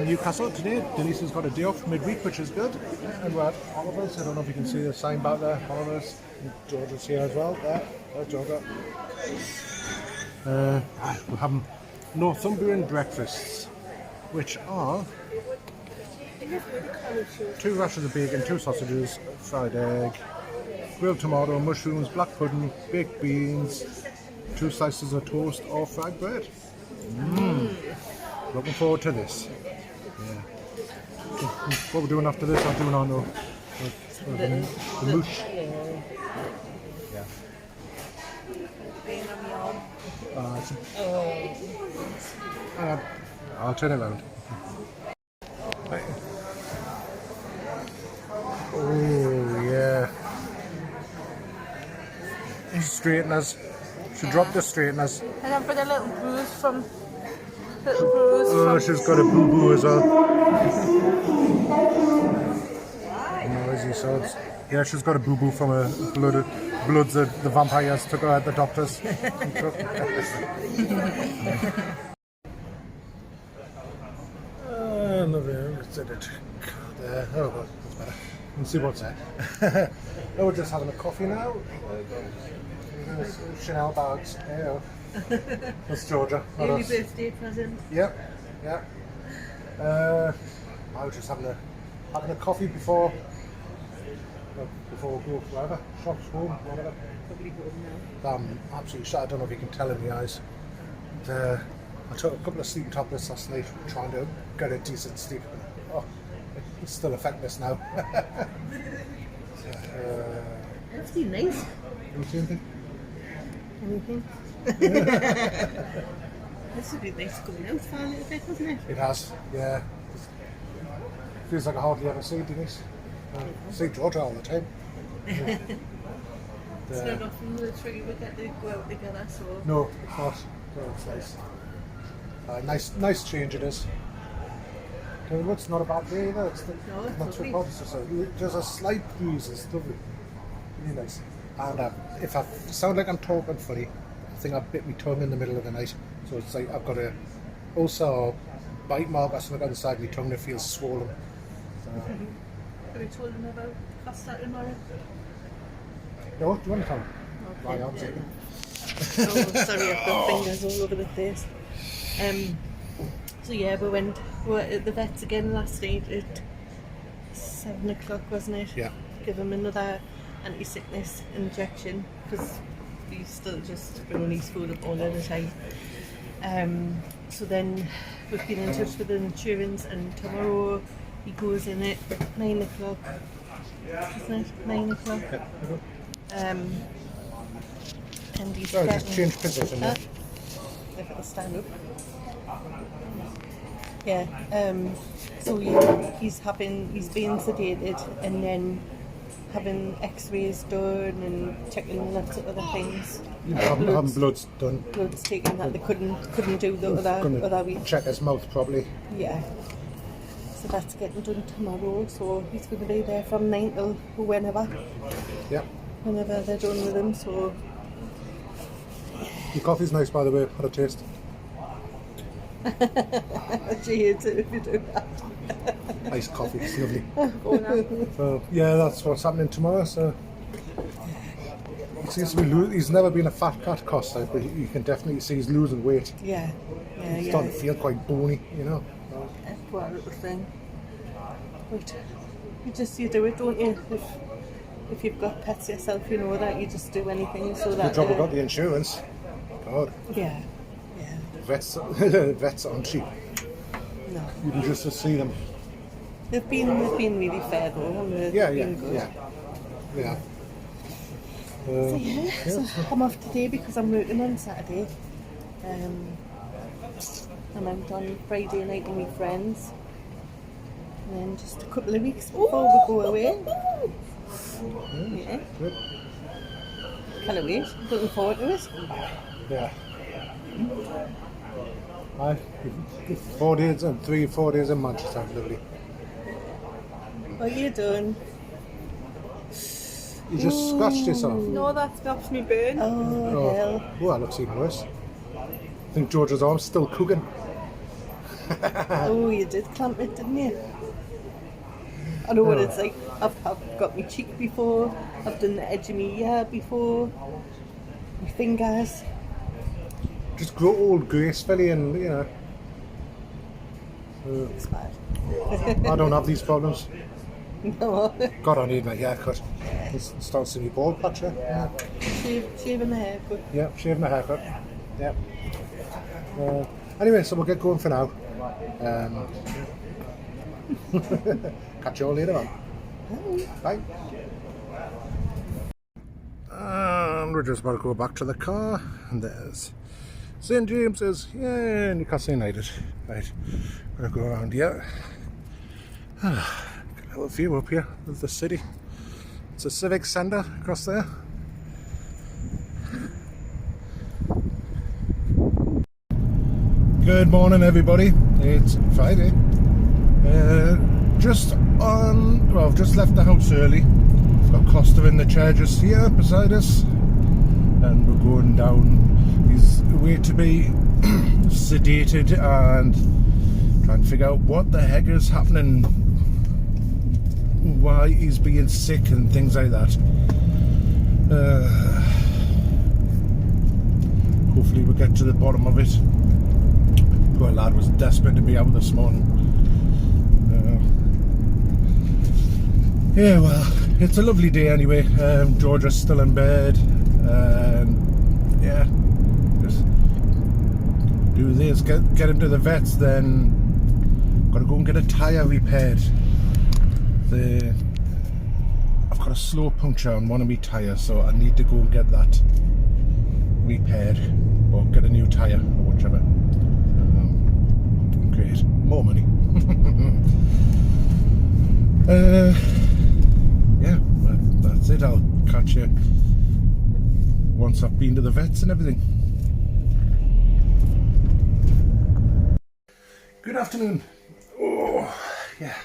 Newcastle today. Denise has got a day off midweek, which is good. And we're at Oliver's. I don't know if you can see the sign back there. Oliver's. And Georgia's here as well. There's Georgia. We're having Northumbrian breakfasts, which are 2 rashers of bacon, 2 sausages, fried egg, grilled tomato, mushrooms, black pudding, baked beans, 2 slices of toast or fried bread. Looking forward to this. Yeah. What we're doing after this, I'm doing on the moosh. Yeah. I'll turn it around. Right. Oh yeah. Straighteners. She dropped the straighteners. And I've got a little bruise from. Oh, she's got a boo-boo as well. Noisy sods. Yeah, she's got a boo-boo from a bloods that the vampires took her at the doctor's. Let's edit there. Oh, well, that's better. Let's see what's there. Oh, we're just having a coffee now. Chanel bags. Yeah. That's Georgia. Early birthday present. Yeah. I was just having a coffee before we go wherever, shops, home, whatever. Probably home now. I'm absolutely shut. I don't know if you can tell in the eyes. I took a couple of sleeping tablets last night trying to get a decent sleep. Oh, it's still affecting us now. That's been nice. You see anything? Anything? This would be nice going out for a little bit, wasn't it? It has, yeah. Feels like I hardly ever see Denise. I see Georgia all the time. It's not often the three we get to go out together, so... No, it's not. No, it's nice. Nice change it is. It's not a bad day either. It's not too hot. There's a slight breeze. It's lovely. Really nice. And if I sound like I'm talking funny, I think I bit my tongue in the middle of the night. So it's like I've got a ulcer or bite mark or something on the side of my tongue that feels swollen. So, have you told them about Costa tomorrow? no, do you want to tell them? Okay. I'll take it. Oh, sorry, I've got fingers all over the place. So yeah, we were at the vets again last night at 7 o'clock, wasn't it? Yeah. Give him another anti-sickness injection because we still just release food up all of the time. So then we've been in touch with the insurance, and tomorrow he goes in at 9 o'clock. Isn't it? 9 o'clock. And he's just change position there. If it'll stand up. Yeah. So yeah, he's being sedated and then having X-rays done and checking lots of other things. Having bloods done. Bloods taken that they couldn't do the other week. Check his mouth probably. Yeah. So that's getting done tomorrow. So he's going to be there from 9 till whenever. Yeah. Whenever they're done with him. So. Your coffee's nice, by the way. Had a taste. She hates it if you do that. Iced coffee, it's lovely. Go now. So yeah, that's what's happening tomorrow. So he seems to be he's never been a fat cat, Costa, but you can definitely see he's losing weight. Yeah. He's starting to feel quite bony, you know. Poor little thing. But you do it, don't you? If you've got pets yourself, you know that you just do anything so that. Good job we got the insurance. God. Yeah. Vets aren't cheap. No. You can just see them. They've been really fair though. And Yeah. So I'm off today because I'm working on Saturday. I'm out on Friday night with my friends. And then just a couple of weeks before we go away. Yeah. Good. Can't wait. Looking forward to it. Yeah. 4 days and 3-4 days in Manchester, lovely. What are you doing? You just scratched yourself. No, that stops me burn. Oh, hell. Oh, that looks even worse. I think George's arm's still cooking. Oh, you did clamp it, didn't you? I know what it's like. I've got my cheek before. I've done the edge of my ear before. My fingers. Just grow old gracefully, and you know. It's bad. I don't have these problems. No. God, I need my haircut. It's starting to be bald patch. Yeah. Shaving the hair, but Yeah, shaving my haircut. Yeah. Anyway, so we'll get going for now. Catch you all later on. Bye. And we're just about to go back to the car, and there's St James's, yeah, Newcastle United. Right, we're gonna go around here. Get a little view up here of the city. It's a civic centre across there. Good morning, everybody. It's Friday. I've just left the house early. We've got Costa in the chair just here beside us, and we're going down. He's way to be sedated and trying to figure out what the heck is happening, why he's being sick and things like that. Hopefully we'll get to the bottom of it. Poor lad was desperate to be out this morning. Yeah, well, it's a lovely day anyway. Georgia's still in bed, and yeah, just do this, get him to the vets, then gotta go and get a tyre repaired. I've got a slow puncture on one of my tyres, so I need to go and get that repaired, or get a new tyre, or whichever. Great, more money. Yeah, that's it. I'll catch you once I've been to the vets and everything. Good afternoon. Oh, yeah.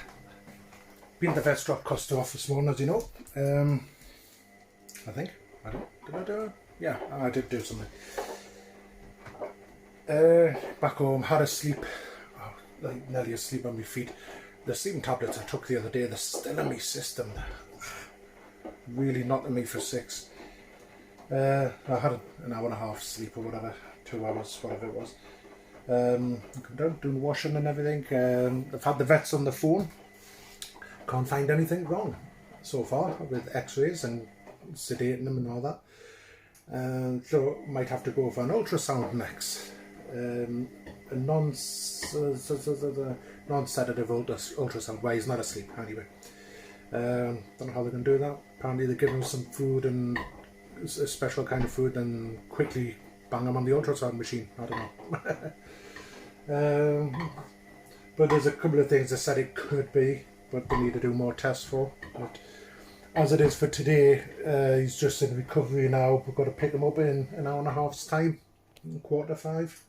Been to the vets, dropped Costa off this morning, as you know. I think. Did I do it? Yeah, I did do something. Back home, had a sleep. Like nearly asleep on my feet. The sleeping tablets I took the other day, they're still in my system. Really knocking me for 6. I had an hour and a half sleep or whatever, 2 hours, whatever it was. Come down, doing washing and everything. I've had the vets on the phone. Can't find anything wrong so far with x-rays and sedating them and all that. So might have to go for an ultrasound next. A non-sedative ultrasound. Well, he's not asleep anyway. Don't know how they're going to do that. Apparently they give him some food, and a special kind of food, and quickly bang him on the ultrasound machine. I don't know. But there's a couple of things they said it could be, but they need to do more tests for. But as it is for today, he's just in recovery now. We've got to pick him up in an hour and a half's time, 4:45.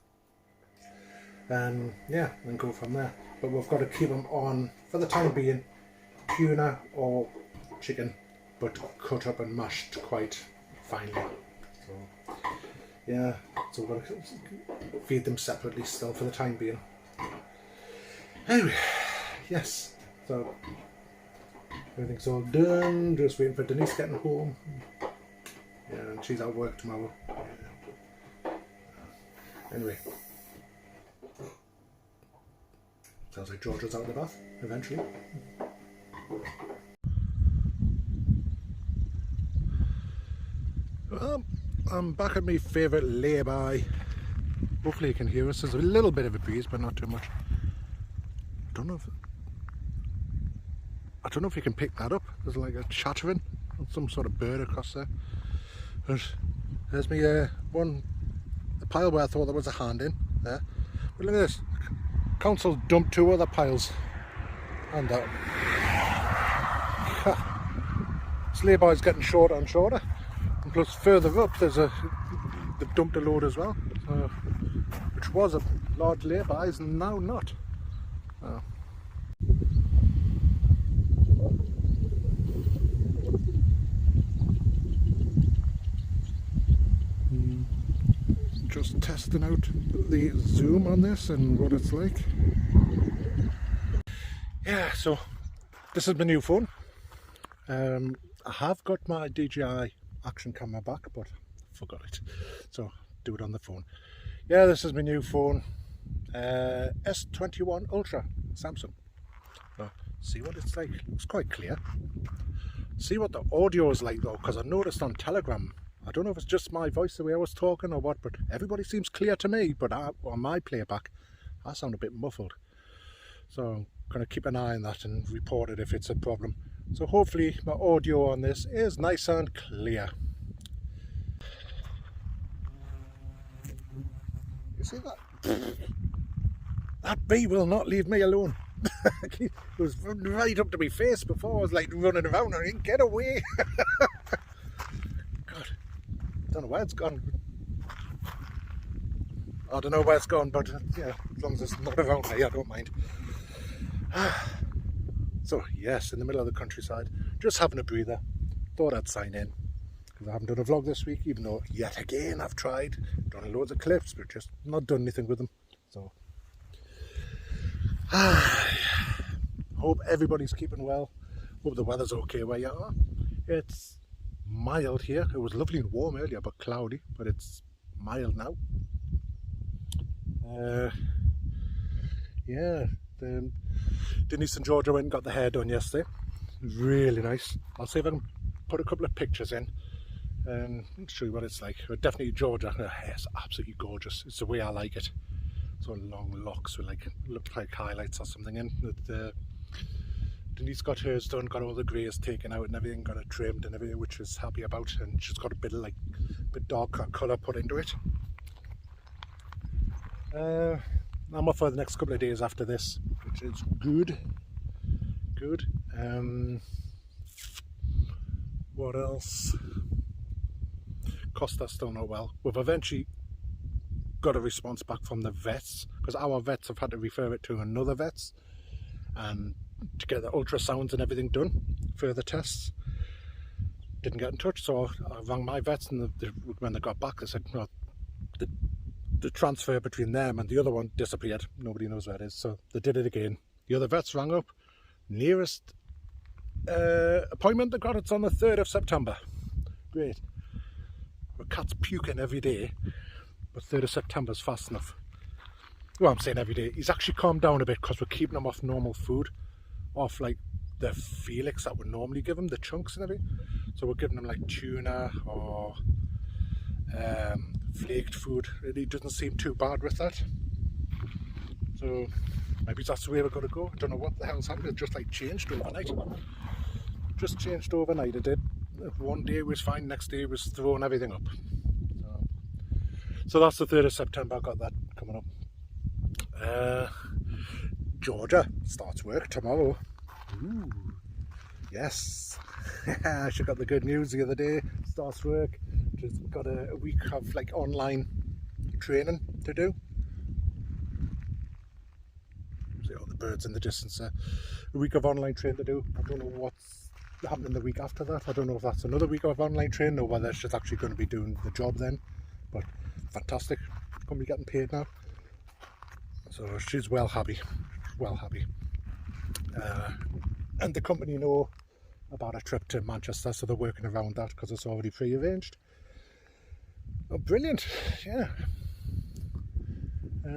And yeah, and go from there. But we've got to keep him on, for the time being, tuna or chicken, but cut up and mashed quite finely. So yeah, so we're going to feed them separately still for the time being. Anyway, yes, so everything's all done, just waiting for Denise getting home. Yeah, and she's at work tomorrow. Anyway, sounds like Georgia's out of the bath eventually. Well, I'm back at my favourite lay-by. Hopefully you can hear us. There's a little bit of a breeze, but not too much. I don't know if you can pick that up. There's like a chattering, some sort of bird across there. But there's me the pile where I thought there was a hand in there. But look at this. Council dumped 2 other piles. And that. This lay-by is getting shorter and shorter. And plus further up they've dumped a load as well. Which was a large lay-by, is now not. Just testing out the zoom on this and what it's like. Yeah, so this is my new phone. I have got my DJI action camera back, but I forgot it, so do it on the phone. Yeah, this is my new phone, S21 Ultra, Samsung. Now, see what it's like. Looks quite clear. See what the audio is like though, because I noticed on Telegram, I don't know if it's just my voice the way I was talking or what, but everybody seems clear to me, but on my playback I sound a bit muffled. So I'm going to keep an eye on that and report it if it's a problem. So hopefully my audio on this is nice and clear. You see that? That bee will not leave me alone. It was right up to my face before. I was like running around and get away. God, I don't know where it's gone. I don't know where it's gone, but yeah, as long as it's not around me, I don't mind. So yes, in the middle of the countryside, just having a breather. Thought I'd sign in because I haven't done a vlog this week, even though yet again I've tried, done loads of clips, but just not done anything with them. So hope everybody's keeping well. Hope the weather's okay where you are. It's mild here. It was lovely and warm earlier, but cloudy, but it's mild now. Yeah, Denise and Georgia went and got the hair done yesterday. Really nice. I'll see if I can put a couple of pictures in and show you what it's like. But definitely Georgia, her hair's absolutely gorgeous. It's the way I like it. So long locks with look like highlights or something in. Denise got hers done, got all the greys taken out and everything, got it trimmed and everything, which she's happy about, and she's got a bit of bit darker colour put into it. I'm off for the next couple of days after this, which is good. Good. What else? Costa still not well. We've eventually got a response back from the vets, because our vets have had to refer it to another vets and to get the ultrasounds and everything done, further tests. Didn't get in touch, so I rang my vets, and when they got back they said no, the transfer between them and the other one disappeared. Nobody knows where it is, so they did it again. The other vets rang up. Nearest appointment they got, it's on the 3rd of September. Great. The cat's puking every day, but 3rd of September's fast enough. Well, I'm saying every day. He's actually calmed down a bit because we're keeping him off normal food, off like the Felix that we normally give him, the chunks and everything. So we're giving him like tuna or flaked food. He doesn't seem too bad with that. So maybe that's the way we're going to go. I don't know what the hell's happened. It just like changed overnight. Just changed overnight. It did. One day was fine, next day was throwing everything up. So that's the 3rd of September. I got that coming up. Georgia starts work tomorrow. Ooh, yes. She got the good news the other day. Starts work. Just got a week of like online training to do. See all the birds in the distance there. A week of online training to do. I don't know what's happening the week after that. I don't know if that's another week of online training or whether she's actually going to be doing the job then. But fantastic. Going to be getting paid now. So she's well happy. Well happy. And the company know about a trip to Manchester, so they're working around that because it's already pre-arranged. Oh, brilliant. Yeah.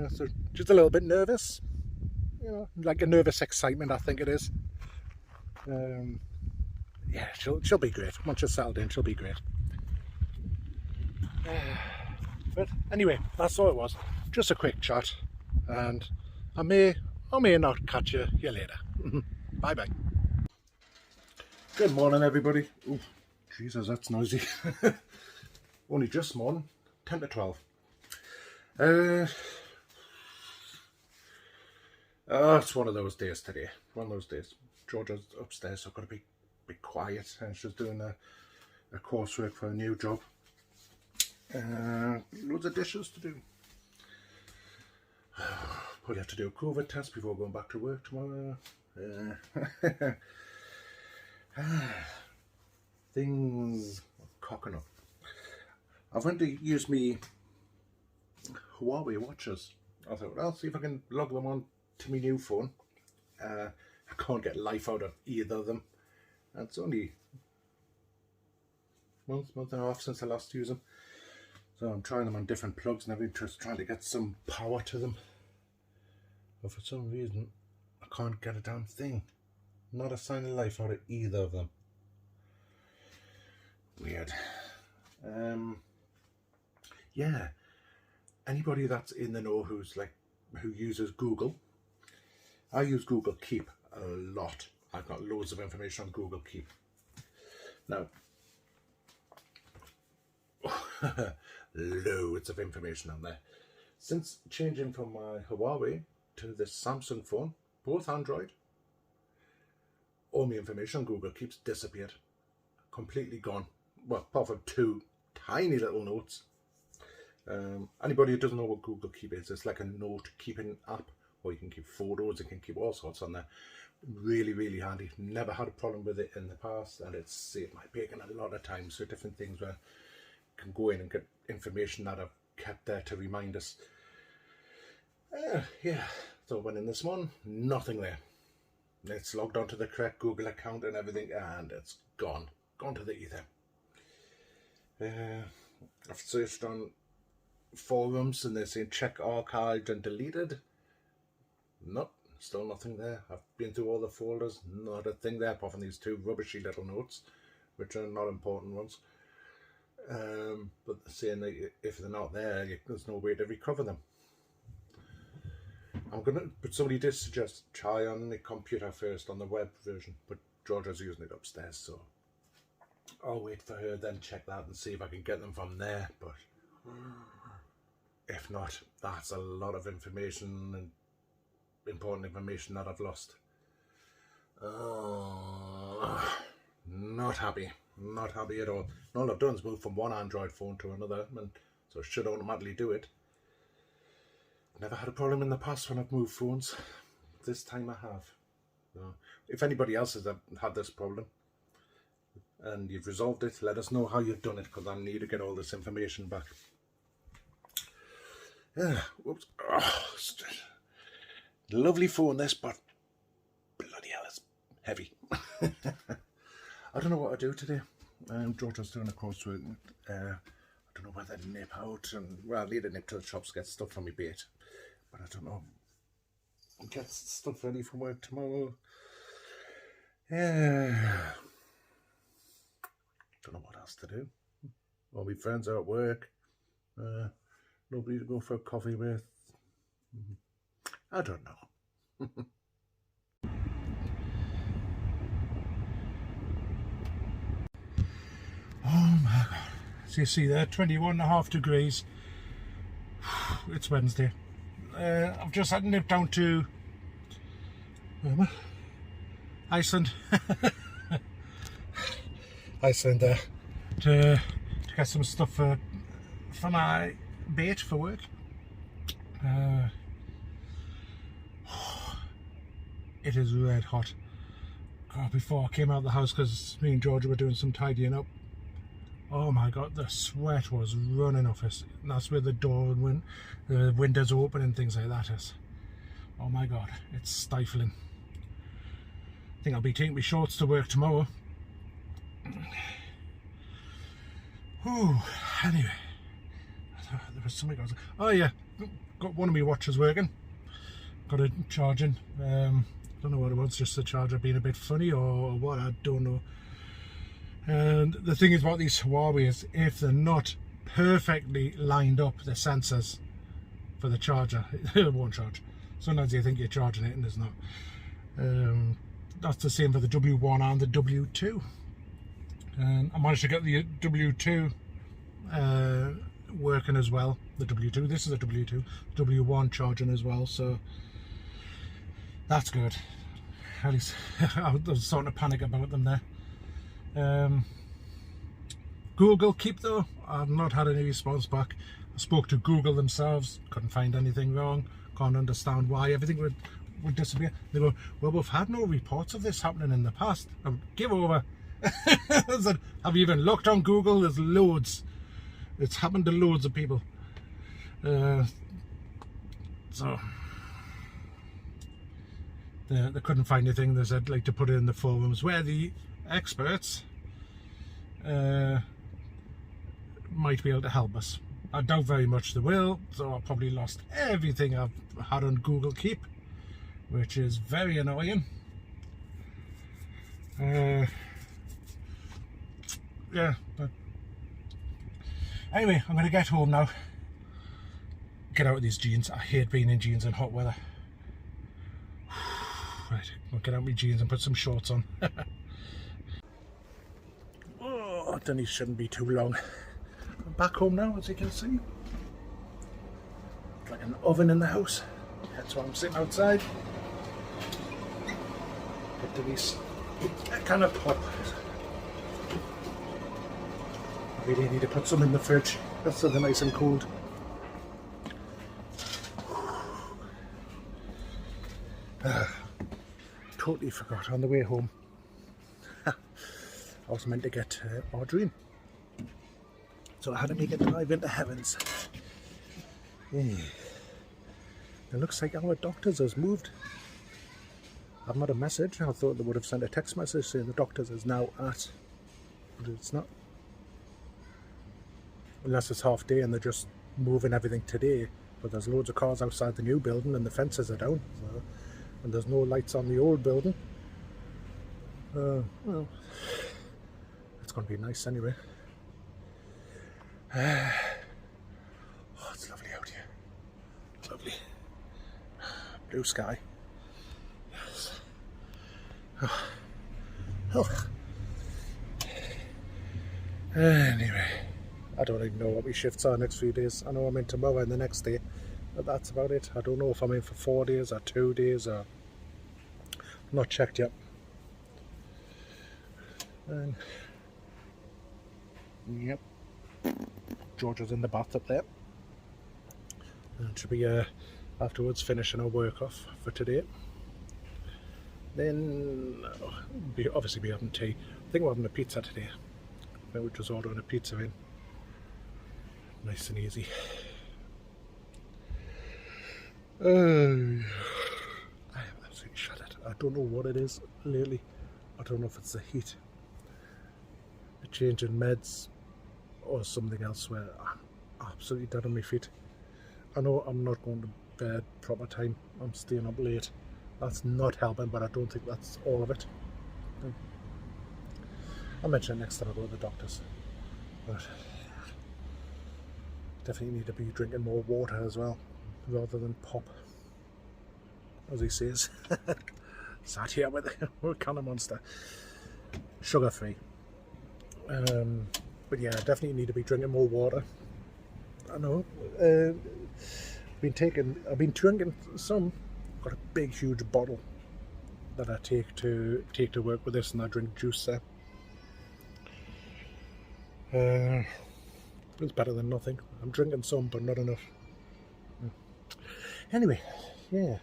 So just a little bit nervous. You know, like a nervous excitement, I think it is. Yeah, she'll be great. Once she's settled in, she'll be great. But anyway, that's all it was. Just a quick chat, and I may not catch you later. Bye bye. Good morning, everybody. Oh, Jesus, that's noisy. Only just morning, 10 to 12. It's one of those days today. One of those days. Georgia's upstairs, so I've got to be quiet, and she's doing a coursework for a new job. Loads of dishes to do. Probably have to do a COVID test before going back to work tomorrow. Things are cocking up. I've had to use me Huawei watches. I thought, well, I'll see if I can log them on to my new phone. I can't get life out of either of them. And it's only month and a half since I last used them. So I'm trying them on different plugs and everything, just trying to get some power to them. But for some reason, I can't get a damn thing. Not a sign of life out of either of them. Weird. Yeah. Anybody that's in the know who uses Google. I use Google Keep a lot. I've got loads of information on Google Keep. Now, loads of information on there. Since changing from my Huawei to this Samsung phone, both Android, all my information on Google Keep's disappeared. Completely gone. Well, apart from 2 tiny little notes. Anybody who doesn't know what Google Keep is, it's like a note keeping app where you can keep photos, you can keep all sorts on there. Really, really handy. Never had a problem with it in the past, and it's saved my bacon a lot of times. So different things where you can go in and get information that I've kept there to remind us. Yeah, so when in this one, nothing there. It's logged onto the correct Google account and everything, and it's gone to the ether. I've searched on forums and they're saying check archived and deleted. Nope, still nothing there. I've been through all the folders, not a thing there apart from these 2 rubbishy little notes, which are not important ones. But they're saying that if they're not there, there's no way to recover them. But somebody did suggest try on the computer first on the web version, but Georgia's using it upstairs, so I'll wait for her, then check that and see if I can get them from there. But if not, that's a lot of information and important information that I've lost. Not happy at all. And all I've done is move from one Android phone to another, and so it should automatically do it. Never had a problem in the past when I've moved phones. This time I have. So if anybody else has had this problem and you've resolved it, let us know how you've done it, because I need to get all this information back. Whoops. Lovely phone this, but bloody hell, it's heavy. I don't know what to do today. Georgia's doing a crossword. I don't know whether to nip out, and well, I need to nip to the shops to get stuff from my bait, but I don't know. Get stuff ready for work tomorrow. Yeah. Don't know what else to do. All my friends are at work. Nobody to go for a coffee with. I don't know. Oh my God. So you see there, 21.5 degrees. It's Wednesday. I've just had to nip down to Iceland. Iceland there to get some stuff for my bait for work. It is red hot. God, before I came out of the house, because me and Georgia were doing some tidying up, oh my God, the sweat was running off us. And that's where the door and the windows open and things like that is. Oh my God, it's stifling. I think I'll be taking my shorts to work tomorrow. Whew, anyway, there was something else. Oh yeah, got one of my watches working. Got it charging. Don't know what it was, just the charger being a bit funny or what, I don't know. And the thing is about these Huawei is if they're not perfectly lined up, the sensors for the charger, it won't charge. Sometimes you think you're charging it and it's not. That's the same for the W1 and the W2. And I managed to get the W2 working as well. The W2, this is the W2, W1 charging as well, so that's good. At least I was starting to panic about them there. Google Keep though, I've not had any response back. I spoke to Google themselves, couldn't find anything wrong, can't understand why everything would disappear. They go, well, we've had no reports of this happening in the past. Give over. I said, have you even looked on Google? There's loads. It's happened to loads of people. So they couldn't find anything. They said like to put it in the forums where the experts might be able to help us. I doubt very much they will, so I probably lost everything I've had on Google Keep, which is very annoying. Yeah, but anyway, I'm going to get home now. Get out of these jeans. I hate being in jeans in hot weather. Right, I'll get out my jeans and put some shorts on. Oh, then these shouldn't be too long. I'm back home now, as you can see. It's like an oven in the house. That's why I'm sitting outside. Get to these kind of pop. I really need to put some in the fridge. That's something nice and cold. Totally forgot on the way home. I was meant to get Audrey, so I had to make a drive into Heavens. It looks like our doctors has moved. I've not a message. I thought they would have sent a text message saying the doctors is now at, but it's not. Unless it's half day and they're just moving everything today. But there's loads of cars outside the new building and the fences are down. So, and there's no lights on the old building. Well, it's going to be nice anyway. Oh, it's lovely out here. Lovely. Blue sky. Yes. Oh. Anyway, I don't even know what my shifts are next few days. I know I'm in tomorrow and the next day, but that's about it. I don't know if I'm in for 4 days or 2 days or... not checked yet. And yep, Georgia's in the bath up there. And should be afterwards finishing our work off for today. Then obviously be having tea. I think we're having a pizza today. Then we're just ordering a pizza in. Nice and easy. I am absolutely shattered. I don't know what it is lately. I don't know if it's the heat, a change in meds, or something else where I'm absolutely dead on my feet. I know I'm not going to bed proper time. I'm staying up late. That's not helping, but I don't think that's all of it. I'll mention it next time I go to the doctors. But definitely need to be drinking more water as well, rather than pop, as he says. Sat here with a can of Monster, sugar free. But yeah, definitely need to be drinking more water. I know. I've been drinking some. Got a big, huge bottle that I take to work with this, and I drink juice there. It's better than nothing. I'm drinking some, but not enough. Anyway, yeah.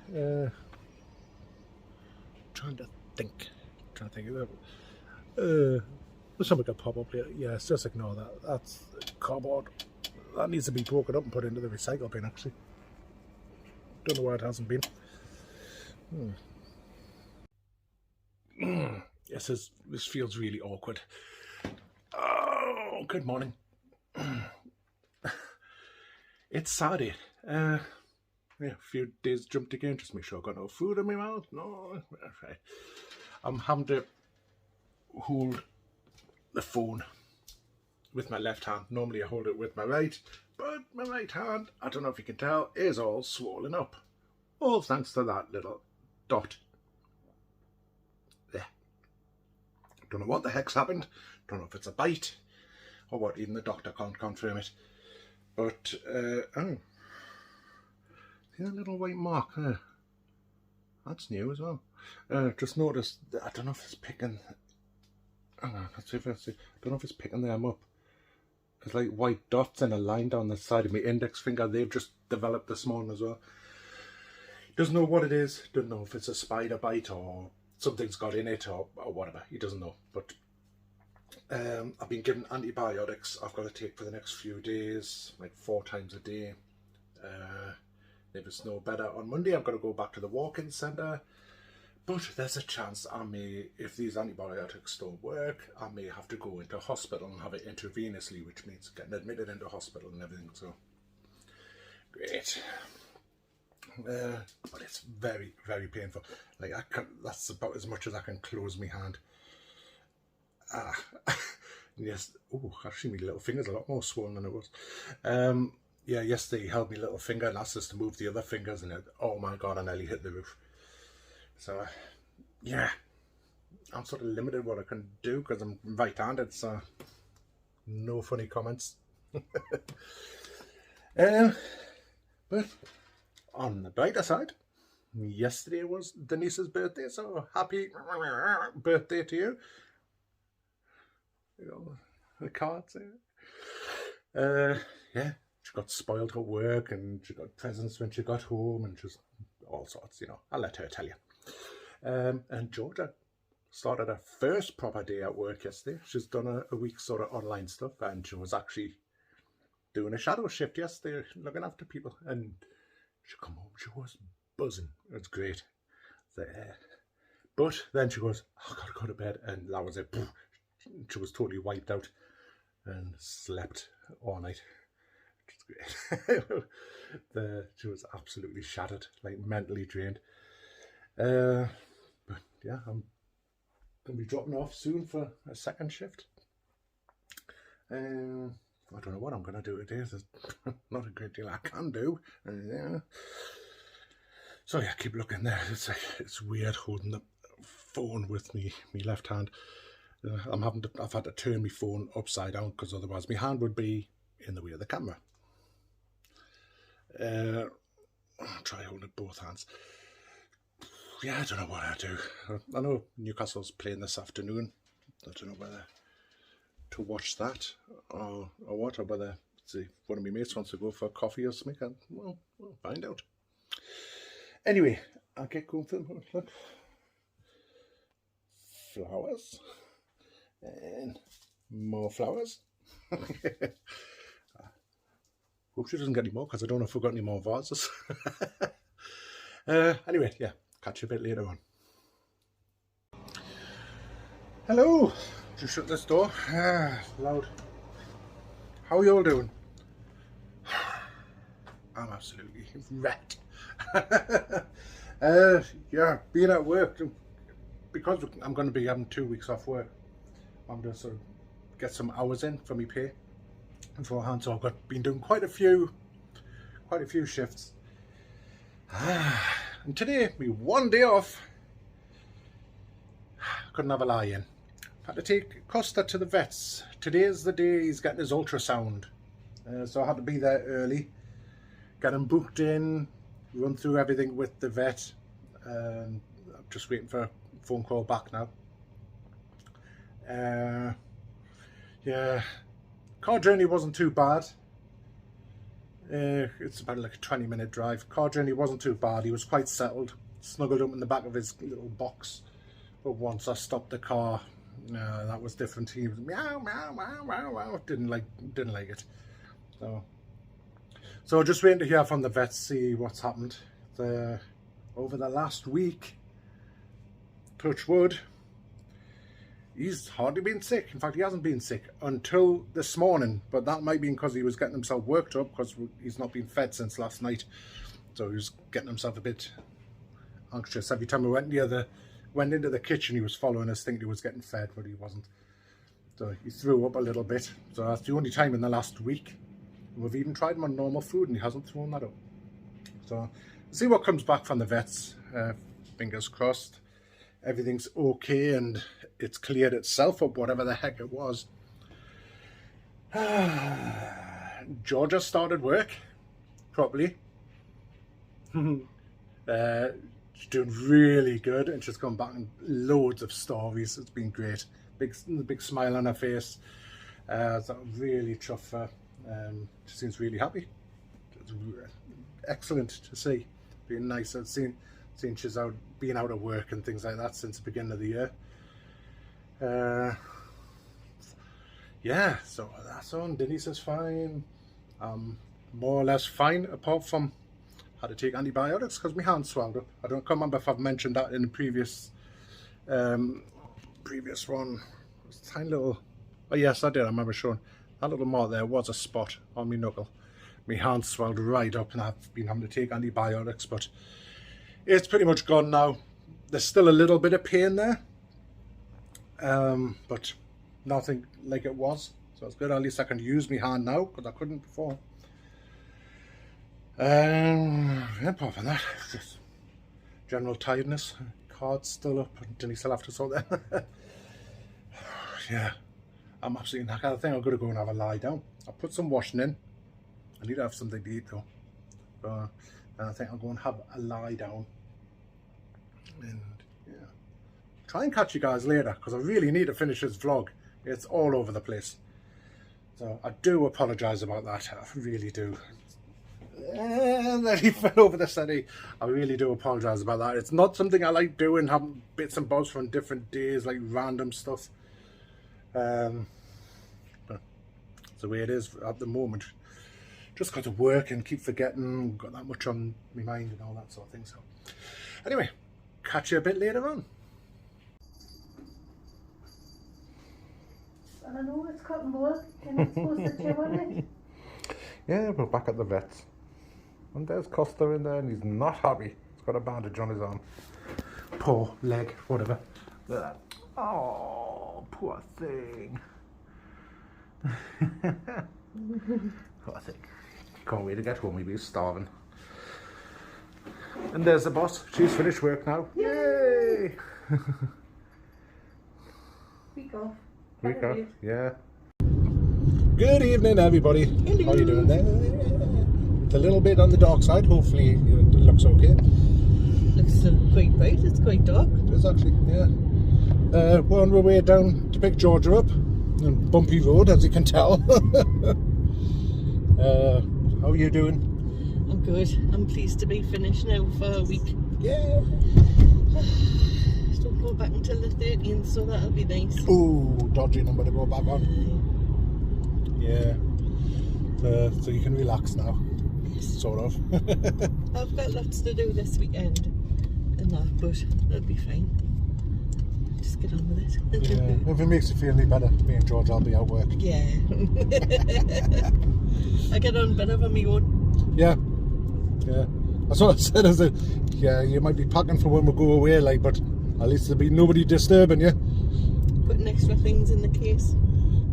Trying to think of that. Something could pop up here. Yes, just ignore that. That's cardboard. That needs to be broken up and put into the recycle bin, actually. Don't know why it hasn't been. Yes, this feels really awkward. Oh, good morning. It's Saturday. Yeah, a few days jumped again. Just make sure I've got no food in my mouth. No, okay. I'm having to hold the phone with my left hand. Normally I hold it with my right, but my right hand, I don't know if you can tell, is all swollen up. All thanks to that little dot there. Don't know what the heck's happened. Don't know if it's a bite or what. Even the doctor can't confirm it. But oh, see that little white mark there? That's new as well. Just noticed that, I don't know if it's picking. Hang on, let's see if it's. I don't know if it's picking them up. There's like white dots in a line down the side of my index finger. They've just developed this morning as well. Doesn't know what it is. Doesn't know if it's a spider bite or something's got in it or whatever. He doesn't know. But I've been given antibiotics I've got to take for the next few days, like 4 times a day. If it's no better on Monday, I've got to go back to the walk-in centre. But there's a chance I may, if these antibiotics don't work, I may have to go into hospital and have it intravenously, which means getting admitted into hospital and everything. So, great. But it's very, very painful. Like, that's about as much as I can close my hand. Yes. Oh, actually, my little finger's a lot more swollen than it was. Yeah, yesterday he held my little finger and asked us to move the other fingers, and oh my god, I nearly hit the roof. So, yeah, I'm sort of limited what I can do because I'm right-handed, so no funny comments. But on the brighter side, yesterday was Denise's birthday, so happy birthday to you. You know, the cards there. Yeah, she got spoiled at work and she got presents when she got home and just all sorts, you know. I'll let her tell you. And Georgia started her first proper day at work yesterday. She's done a week's sort of online stuff, and she was actually doing a shadow shift yesterday, looking after people. And she come home, she was buzzing. It's great. But then she goes, I gotta go to bed, and that was it. She was totally wiped out and slept all night. Which is great. She was absolutely shattered, like mentally drained. But yeah, I'm going to be dropping off soon for a second shift. I don't know what I'm going to do today. There's not a great deal I can do. So yeah, keep looking there. It's weird holding the phone with me left hand. I've had to turn my phone upside down because otherwise my hand would be in the way of the camera. I'll try holding it both hands. Yeah, I don't know what I do. I know Newcastle's playing this afternoon. I don't know whether to watch that or what, or whether see one of my mates wants to go for a coffee or something. Well, we'll find out. Anyway, I'll get going for them. Look, flowers and more flowers. Hope she doesn't get any more because I don't know if we've got any more vases. Anyway, yeah. Catch you a bit later on. Hello, just shut this door. Loud. How are you all doing? I'm absolutely wrecked. Yeah, being at work, because I'm going to be having 2 weeks off work, I'm going to sort of get some hours in for me pay beforehand. So I've been doing quite a few shifts. And today, me one day off, couldn't have a lie in. Had to take Costa to the vets. Today is the day he's getting his ultrasound. So I had to be there early, get him booked in, run through everything with the vet. I'm just waiting for a phone call back now. Yeah, car journey wasn't too bad. It's about like a 20-minute drive. Car journey wasn't too bad. He was quite settled, snuggled up in the back of his little box. But once I stopped the car, that was different. He was meow, meow, meow, meow, meow. Didn't like it. So just waiting to hear from the vets, see what's happened. Over the last week, touch wood, he's hardly been sick. In fact, he hasn't been sick until this morning, but that might be because he was getting himself worked up because he's not been fed since last night. So he was getting himself a bit anxious. Every time we went into the kitchen, he was following us, thinking he was getting fed, but he wasn't. So he threw up a little bit. So that's the only time in the last week. We've even tried him on normal food and he hasn't thrown that up. So we'll see what comes back from the vets. Fingers crossed everything's okay and it's cleared itself up, whatever the heck it was. Georgia started work properly. She's doing really good and she's come back and loads of stories. It's been great. Big smile on her face. So really chuffed for her. She seems really happy. It's excellent to see. Being nice. I've seen she's been out of work and things like that since the beginning of the year. Yeah, so that's on. Denise is fine. more or less fine, apart from had to take antibiotics because my hand swelled up. I don't remember if I've mentioned that in the previous one. It's a tiny little, oh yes I did, I remember showing that little mark there was a spot on my knuckle. My hand swelled right up and I've been having to take antibiotics, but it's pretty much gone now. There's still a little bit of pain there, but nothing like it was, so it's good. At least I can use my hand now because I couldn't before. Apart from that, just general tiredness. Card's still up and Denny still have to sort that. Yeah, I'm absolutely knackered. I think I'm going to go and have a lie down. I'll put some washing in. I need to have something to eat though. And I think I'll go and have a lie down. And yeah, try and catch you guys later because I really need to finish this vlog. It's all over the place. So I do apologise about that. I really do. And then he fell over the settee. I really do apologise about that. It's not something I like doing, having bits and bobs from different days, like random stuff. But it's the way it is at the moment. Just got to work and keep forgetting, got that much on my mind and all that sort of thing. So anyway, catch you a bit later on. I know it's cotton ball. You're not supposed to chew on it. Yeah, we're back at the vet's. And there's Costa in there and he's not happy. He's got a bandage on his arm. Poor leg, whatever. Look at that. Oh, poor thing. Poor thing. Can't wait to get home, he'll be starving. And there's the boss. She's finished work now. Yay! Week off. Week off, yeah. Good evening, everybody. Hello. How are you doing there? It's a little bit on the dark side. Hopefully it looks okay. Looks quite bright. It's quite dark. It is actually, yeah. We're on our way down to pick Georgia up. On bumpy road, as you can tell. How are you doing? I'm good. I'm pleased to be finished now for a week. Yeah. Don't go back until the 13th, so that'll be nice. Ooh, dodgy number to go back on. Yeah. So you can relax now. Sort of. I've got lots to do this weekend and that, but that'll be fine. Just get on with it. Yeah. If it makes you feel any better, me and George will be at work. Yeah. I get on better on my own. Yeah. Yeah. That's what I said. I said, yeah, you might be packing for when we go away, like, but at least there'll be nobody disturbing you. Putting extra things in the case.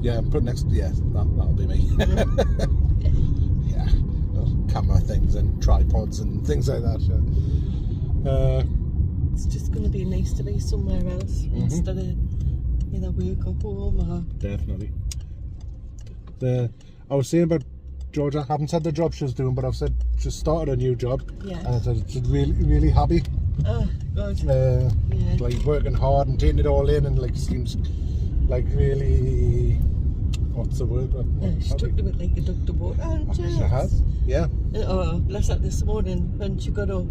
Yeah, I'm putting next. Yeah, that'll be me. Yeah, well, camera things and tripods and things like that. It's just going to be nice to be somewhere else instead of either work or home or. Definitely. I was saying about Georgia. I haven't said the job she's doing, but I've said she's started a new job. Yeah. And I said she's really, really happy. Oh God. Yeah. Like working hard and taking it all in, and like seems like really. What's the word? She took to it like a duck to water, and she has, yeah. Oh, bless her, this morning when she got up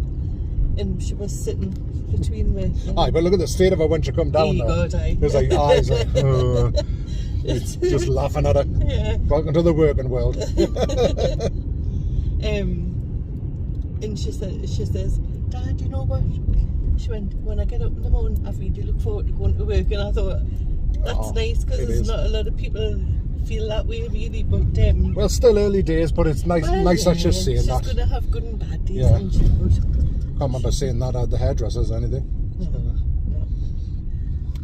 and she was sitting between me. Aye, but look at the state of her when she come down there. God, aye. There's like eyes like, it's just laughing at her. Yeah. Welcome to the working world. And she says, Dad, you know what? She went, when I get up in the morning, I really look forward to going to work. And I thought, that's nice, because there's not a lot of people feel that way really, but well, still early days, but it's nice. Well, nice that she's saying that. She's gonna have good and bad days, Yeah. and she would. Can't remember saying that at the hairdressers or anything. No.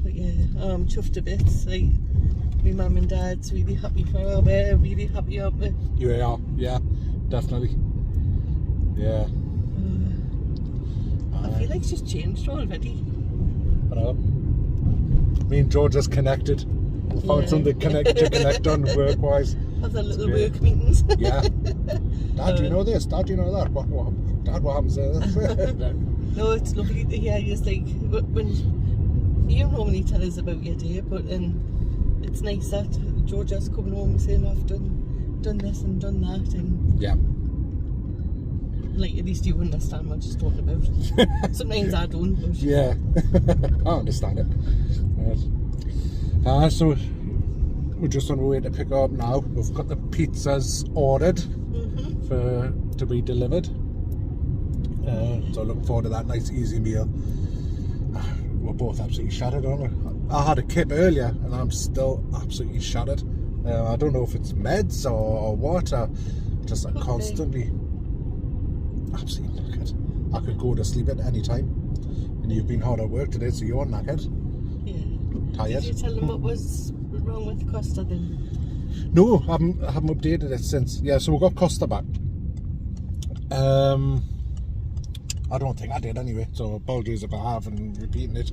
But yeah, I'm chuffed to bits. Like, my mum and dad's really happy for her. We're really happy, aren't we? You are, yeah, definitely. Yeah. I feel like she's changed already. I know. Me and George just connected. Found something to connect on work-wise. Have the little work meetings. Yeah. Dad, do you know this? Dad, do you know that? Dad, what happens to this? No, it's lovely to hear. It's like when you normally tell us about your day, but it's nice that George has come home saying I've done this and done that, and yeah. Like, at least you understand what she's talking about. Sometimes I don't. But... Yeah, I understand it. Right. So we're just on our way to pick up now. We've got the pizzas ordered. to be delivered. So looking forward to that nice easy meal. We're both absolutely shattered, aren't we? I had a kip earlier and I'm still absolutely shattered. I don't know if it's meds or what. Just constantly absolutely knackered. I could go to sleep at any time. And you've been hard at work today, so you're knackered. Yeah. Tired. Did you tell them what was wrong with Costa then? No, I haven't updated it since. Yeah, so we got Costa back. I don't think I did anyway, so apologies if I have and repeating it.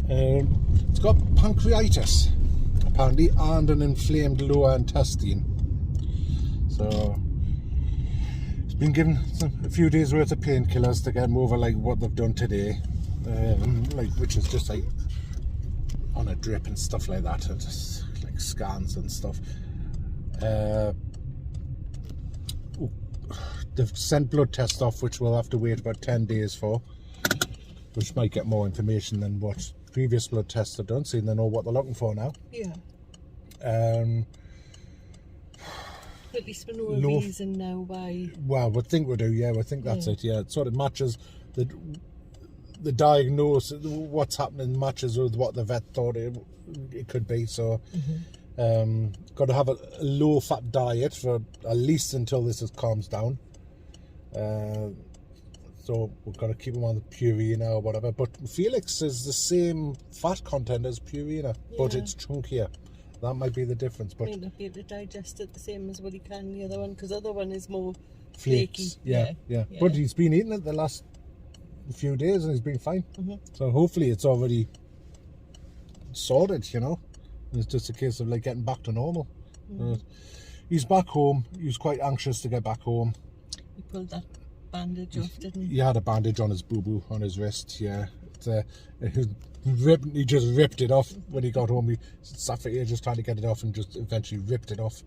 It's got pancreatitis, apparently, and an inflamed lower intestine. So it's been given a few days worth of painkillers to get him over like what they've done today, which is just like on a drip and stuff like that, and just like scans and stuff. They've sent blood tests off, which we'll have to wait about 10 days for, which might get more information than what previous blood tests have done, so they know what they're looking for now. Yeah. At least we know a reason now why. Well, we think we do, yeah, we think that's it, yeah. It sort of matches the diagnosis, what's happening matches with what the vet thought it could be, so... got to have a low-fat diet for at least until this calms down. So we've got to keep him on the Purina or whatever. But Felix is the same fat content as Purina, but it's chunkier. That might be the difference. But might not be able to digest it the same as what he can the other one, because the other one is more flaky. Yeah. But he's been eating it the last few days and he's been fine. So hopefully it's already sorted, you know. It's just a case of like getting back to normal. He's back home. He was quite anxious to get back home. He pulled that bandage off, didn't he? He had a bandage on his boo-boo, on his wrist, yeah. He just ripped it off when he got home. He sat for ages trying to get it off and just eventually ripped it off.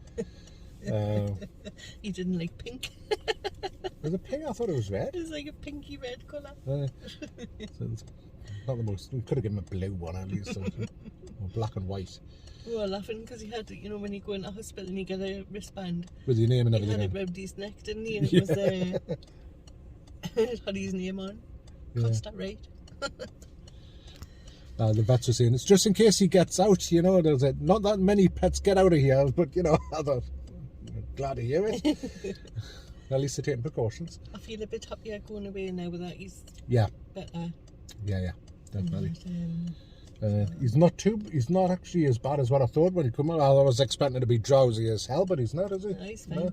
He didn't like pink. Was it pink? I thought it was red. It was like a pinky red colour. So it's not the most. We could have given him a blue one at least, or black and white. We were laughing because he had, you know, when you go into hospital and you get a wristband with your name and everything. He had it round his neck, didn't he? And it was it had his name on. Costa, right? The vets were saying it's just in case he gets out, you know. There's not that many pets get out of here, but you know, I thought, glad to hear it. At least they're taking precautions. I feel a bit happier going away now with that. He's better. Yeah, definitely. He's not actually as bad as what I thought when he came out. I was expecting to be drowsy as hell, but he's not, is he? No, he's fine. No.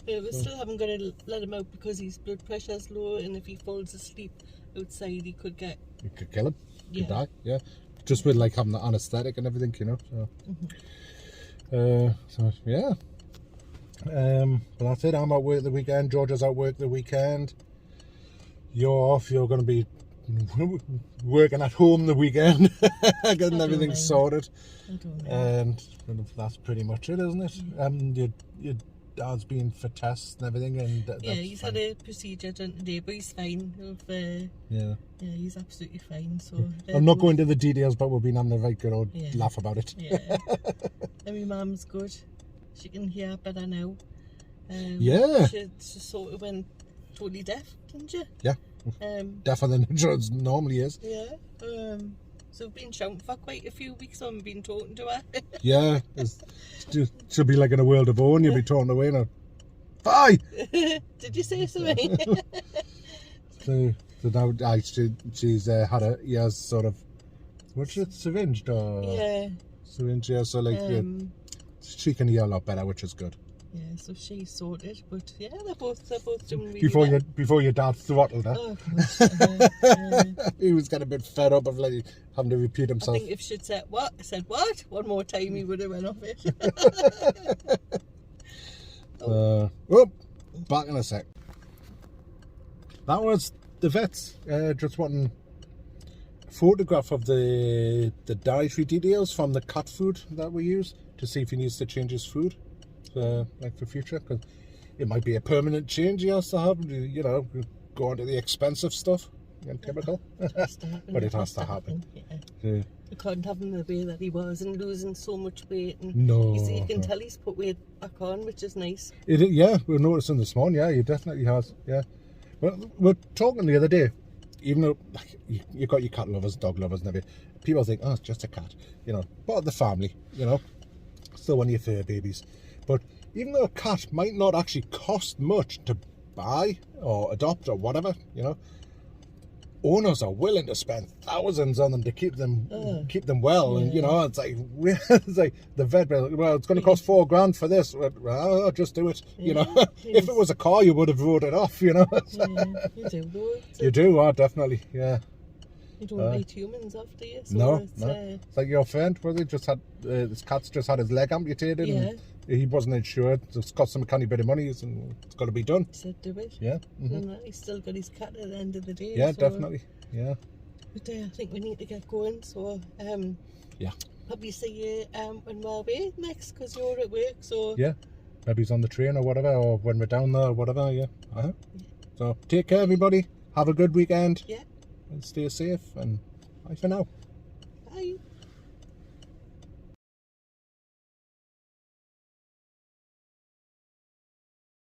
But we still haven't got to let him out because his blood pressure's low, and if he falls asleep outside, he could get... You could kill him. He could die, yeah. Just with like having the anaesthetic and everything, you know. So, yeah. But that's it. I'm at work the weekend. Georgia's at work the weekend. You're off. You're going to be working at home the weekend, getting everything sorted. And that's pretty much it, isn't it? Your dad's been for tests and everything, and he's had a procedure done today, but he's fine. He's absolutely fine. So I'm not going into the details, but we've been having a very good old laugh about it. And my mum's good. She can hear better now. She sort of went totally deaf, didn't she? Yeah. Deafer than it normally is. Yeah. So we've been shouting for quite a few weeks on, we've been talking to her. Yeah. She'll be like in a world of own, you'll be talking away now. Bye! Did you say something? So now she's had a ears sort of, what's it, syringed or? Yeah. Syringe, yeah, so like she can hear a lot better, which is good. Yeah, so she's sorted, but yeah, they're both doing really well. Before your dad throttled her. Oh, he was getting a bit fed up of like having to repeat himself. I think if she'd said what one more time, he would have went off it. Back in a sec. That was the vets just wanting a photograph of the dietary details from the cat food that we use to see if he needs to change his food. Like for future, because it might be a permanent change he has to have, you know, go on to the expensive stuff and typical. But it has to happen. Yeah. I can't have him the way that he was and losing so much weight. And No, you can no. tell he's put weight back on, which is nice. Yeah, we were noticing this morning. Yeah, he definitely has. Yeah, well, we're talking the other day. Even though like, you've got your cat lovers, dog lovers, and everything, people think, oh, it's just a cat, you know, part of the family, you know, still one of your fur babies. But even though a cat might not actually cost much to buy or adopt or whatever, you know, owners are willing to spend thousands on them to keep them well. Yeah. And you know, it's like the vet bill, well, it's going to cost $4,000 for this. Well, just do it. You know, if it was a car, you would have wrote it off. You know, Yeah, you do though. you do, definitely, yeah. You don't write humans after you. So No, it's, no. It's like your friend, was it? Just had this cat's just had his leg amputated. Yeah. And he wasn't insured. It's cost some canny bit of money, and it's got to be done. He said do it. Yeah. And that, he's still got his cat at the end of the day. Yeah, so, definitely. Yeah. But I think we need to get going. So Yeah. probably see you when we're away next, because you're at work. So Yeah. Maybe he's on the train or whatever, or when we're down there or whatever. Yeah. So take care, everybody. Have a good weekend. Yeah. And stay safe. And bye for now. Bye.